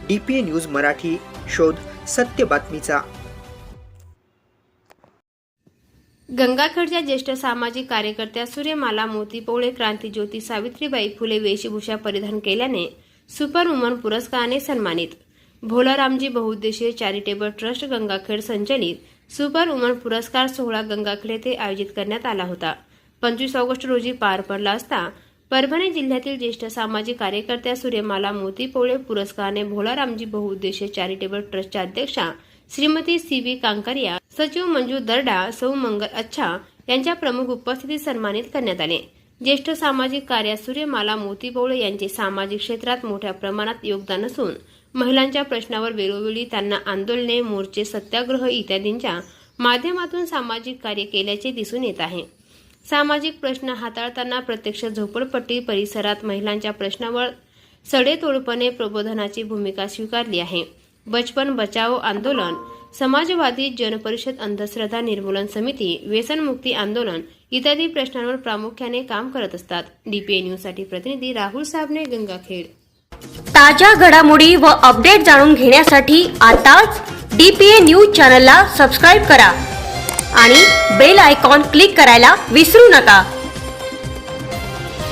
DPA news Marathi, शोध सत्य बातमीचा। गंगाखेडच्या ज्येष्ठ सामाजिक कार्यकर्त्या सूर्यमाला मोतीपोवळे क्रांतीज्योती सावित्रीबाई फुले वेशभूषा परिधान केल्याने सुपर वुमन पुरस्काराने सन्मानित। भोलारामजी बहुउद्देशीय चॅरिटेबल ट्रस्ट गंगाखेड संचलित सुपर वुमन पुरस्कार सोहळा गंगाखेड येथे आयोजित करण्यात आला होता। 25 ऑगस्ट रोजी पार पडला असता परभणी जिल्ह्यातील ज्येष्ठ सामाजिक कार्यकर्त्या सूर्यमाला मोतीपोवळे पुरस्काराने भोलारामजी बहुउद्देशीय चॅरिटेबल ट्रस्टच्या अध्यक्षा श्रीमती CB कांकरिया, सचिव मंजू दर्डा, सौ मंगल अच्छा यांच्या प्रमुख उपस्थितीत सन्मानित करण्यात आले। ज्येष्ठ सामाजिक कार्यात सूर्यमाला मोतीपोवळे यांचे सामाजिक क्षेत्रात मोठ्या प्रमाणात योगदान असून महिलांच्या प्रश्नावर वेळोवेळी त्यांना आंदोलने, मोर्चे, सत्याग्रह इत्यादींच्या माध्यमातून सामाजिक कार्य केल्याचे दिसून येत आहे। सामाजिक प्रश्न हाताळताना प्रत्यक्ष झोपडपट्टी परिसरात महिलांच्या प्रश्नावर सडेतोडपणे प्रबोधनाची भूमिका स्वीकारली आहे। बचपन बचाओ आंदोलन, समाजवादी जनपरिषद, अंधश्रद्धा निर्मूलन समिती, व्यसनमुक्ती आंदोलन इत्यादी प्रश्नांवर प्रामुख्याने काम करत असतात। DPA न्यूजसाठी प्रतिनिधी राहुल साबणे, गंगाखेड। ताज्या घडामोडी व अपडेट जाणून घेण्यासाठी आताच DPA न्यूज चॅनलला सबस्क्राइब करा आणि बेल आयकॉन क्लिक करायला विसरू नका।